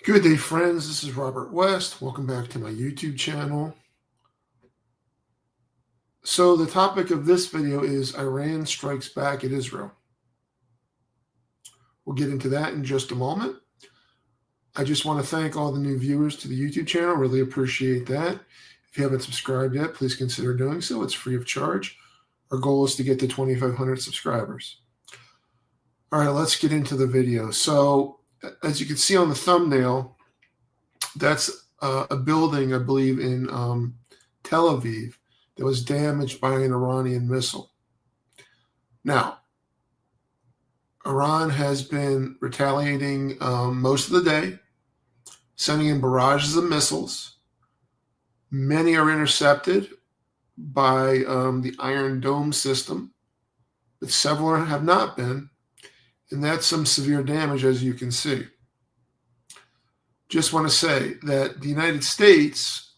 Good day, friends. This is Robert West. Welcome back to my YouTube channel. So the topic of this video is Iran strikes back at Israel. We'll get into that in just a moment. I just want to thank all the new viewers to the YouTube channel. Really appreciate that. If you haven't subscribed yet, please consider doing so. It's free of charge. Our goal is to get to 2,500 subscribers. All right, let's get into the video. So as you can see on the thumbnail, that's a building, I believe, in Tel Aviv that was damaged by an Iranian missile. Now, Iran has been retaliating most of the day, sending in barrages of missiles. Many are intercepted by the Iron Dome system, but several have not been. And that's some severe damage, as you can see. Just want to say that the United States,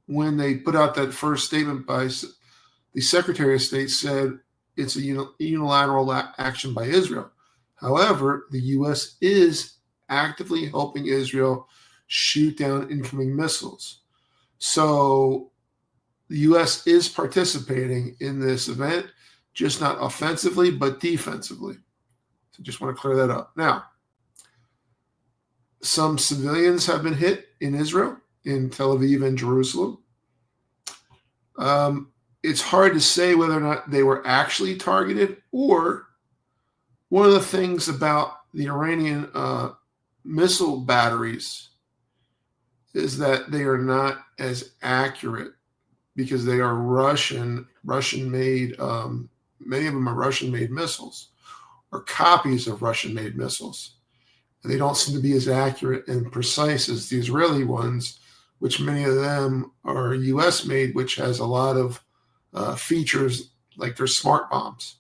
when they put out that first statement by the Secretary of State, said it's a unilateral action by Israel. However, the U.S. is actively helping Israel shoot down incoming missiles. So the U.S. is participating in this event, just not offensively, but defensively. So just want to clear that up. Now, some civilians have been hit in Israel, in Tel Aviv and Jerusalem. It's hard to say whether or not they were actually targeted, or one of the things about the Iranian missile batteries is that they are not as accurate because they are Russian-made. Many of them are Russian-made missiles, or copies of Russian-made missiles. And they don't seem to be as accurate and precise as the Israeli ones, which many of them are US-made, which has a lot of features like their smart bombs.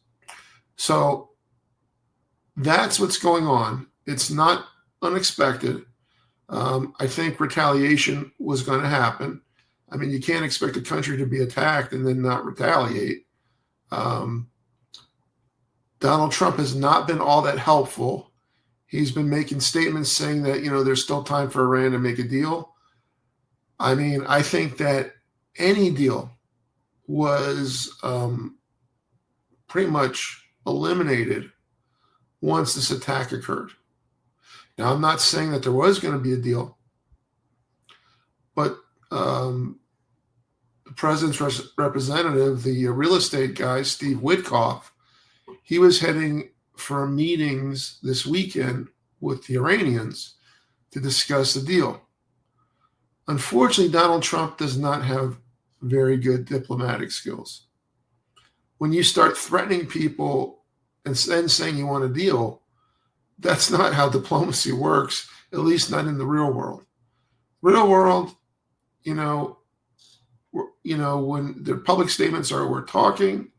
So that's what's going on. It's not unexpected. I think retaliation was going to happen. I mean, you can't expect a country to be attacked and then not retaliate. Donald Trump has not been all that helpful. He's been making statements saying that, there's still time for Iran to make a deal. I mean, I think that any deal was pretty much eliminated once this attack occurred. Now, I'm not saying that there was going to be a deal, but the president's representative, the real estate guy, Steve Witkoff, he was heading for meetings this weekend with the Iranians to discuss the deal. Unfortunately, Donald Trump does not have very good diplomatic skills. When you start threatening people and then saying you want a deal, that's not how diplomacy works, at least not in the real world. Real world, when the public statements are, we're talking,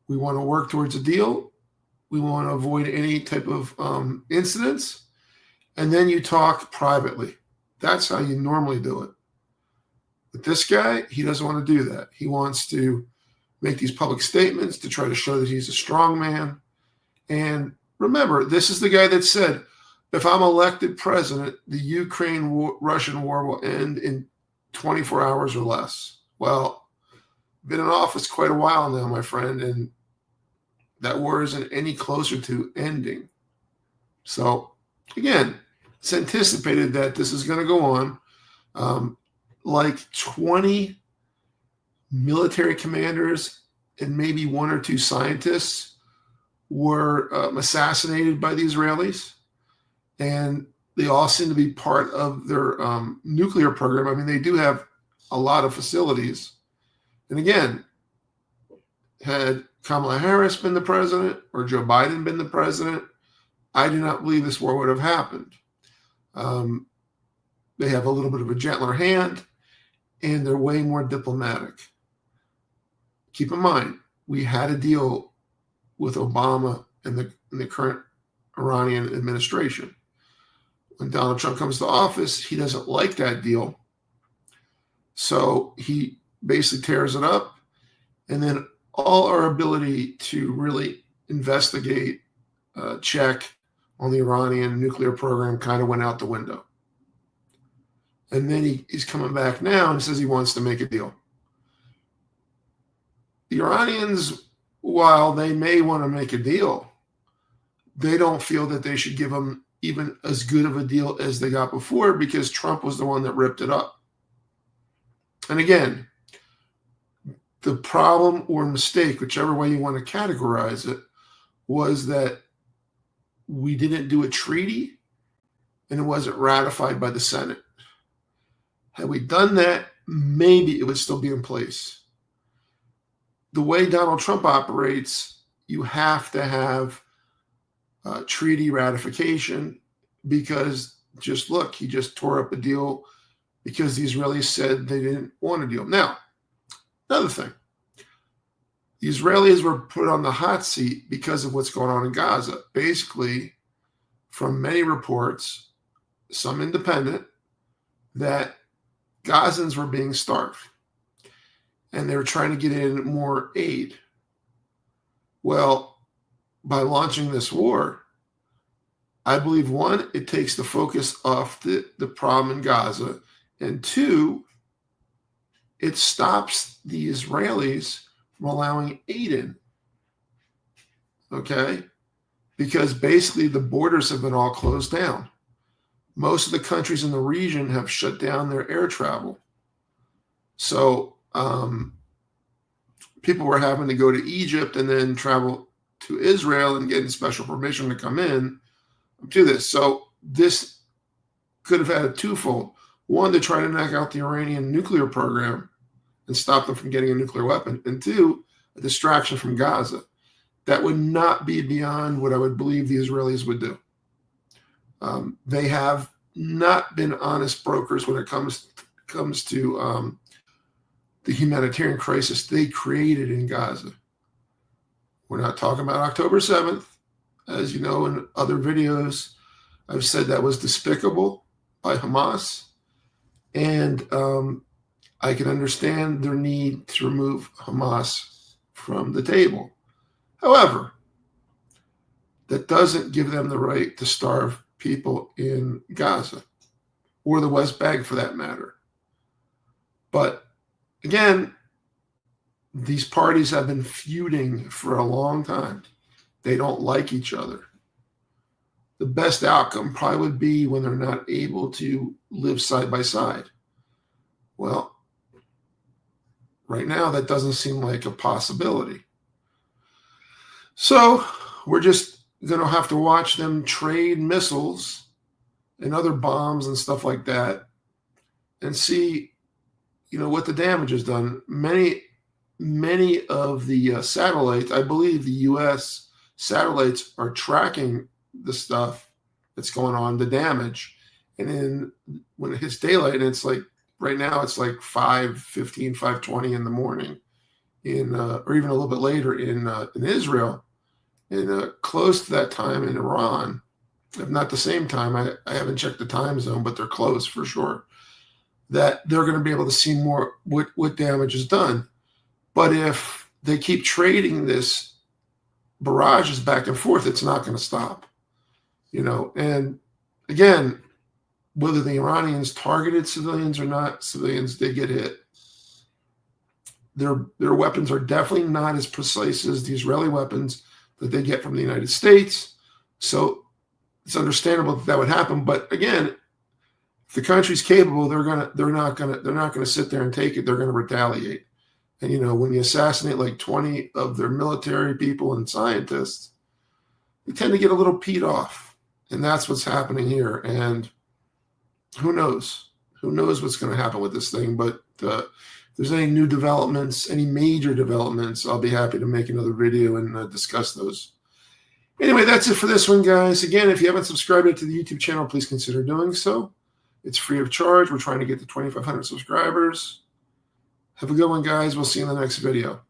we want to work towards a deal, we want to avoid any type of incidents, and then you talk privately. That's how you normally do it. But this guy, he doesn't want to do that. He wants to make these public statements to try to show that he's a strong man. And remember, this is the guy that said, if I'm elected president, the Ukraine-Russian war will end in 24 hours or less. Well, been in office quite a while now, my friend, and that war isn't any closer to ending. So, again, it's anticipated that this is going to go on. Like 20 military commanders and maybe one or two scientists were assassinated by the Israelis, and they all seem to be part of their nuclear program. I mean, they do have a lot of facilities. And again, had Kamala Harris been the president or Joe Biden been the president, I do not believe this war would have happened. They have a little bit of a gentler hand, and they're way more diplomatic. Keep in mind, we had a deal with Obama and the current Iranian administration. When Donald Trump comes to office, he doesn't like that deal. So he basically tears it up, and then all our ability to really investigate, check on the Iranian nuclear program kind of went out the window. And then he's coming back now and says he wants to make a deal. The Iranians, while they may want to make a deal, they don't feel that they should give them even as good of a deal as they got before, because Trump was the one that ripped it up. And again, the problem or mistake, whichever way you want to categorize it, was that we didn't do a treaty and it wasn't ratified by the Senate. Had we done that, maybe it would still be in place. The way Donald Trump operates, you have to have treaty ratification, because just look, he just tore up a deal because the Israelis said they didn't want a deal. Now, another thing, the Israelis were put on the hot seat because of what's going on in Gaza. Basically, from many reports, some independent, that Gazans were being starved and they were trying to get in more aid. Well, by launching this war, I believe, one, it takes the focus off the problem in Gaza, and two, it stops the Israelis from allowing aid in. Okay? Because basically the borders have been all closed down. Most of the countries in the region have shut down their air travel. So people were having to go to Egypt and then travel to Israel and getting special permission to come in to this. So this could have had a twofold. One, to try to knock out the Iranian nuclear program and stop them from getting a nuclear weapon. And two, a distraction from Gaza. That would not be beyond what I would believe the Israelis would do. They have not been honest brokers when it comes to the humanitarian crisis they created in Gaza. We're not talking about October 7th. As you know, in other videos, I've said that was despicable by Hamas. And I can understand their need to remove Hamas from the table. However, that doesn't give them the right to starve people in Gaza or the West Bank for that matter. But again, these parties have been feuding for a long time. They don't like each other. The best outcome probably would be when they're not able to live side by side. Well, right now that doesn't seem like a possibility. So we're just going to have to watch them trade missiles and other bombs and stuff like that and see, what the damage is done. Many of the satellites, I believe the U.S. satellites are tracking the stuff that's going on, the damage. And when it hits daylight, and it's like, right now it's like 5:15, 5:20 in the morning or even a little bit later in Israel. And close to that time in Iran, if not the same time, I haven't checked the time zone, but they're close for sure, that they're going to be able to see more what damage is done. But if they keep trading this barrages back and forth, it's not going to stop. And again, whether the Iranians targeted civilians or not, civilians did get hit. Their weapons are definitely not as precise as the Israeli weapons that they get from the United States. So it's understandable that would happen. But again, if the country's capable, they're not gonna sit there and take it. They're gonna retaliate. And when you assassinate like 20 of their military people and scientists, they tend to get a little peed off. And that's what's happening here. And who knows? Who knows what's going to happen with this thing? But if there's any new developments, any major developments, I'll be happy to make another video and discuss those. Anyway, that's it for this one, guys. Again, if you haven't subscribed to the YouTube channel, please consider doing so. It's free of charge. We're trying to get to 2,500 subscribers. Have a good one, guys. We'll see you in the next video.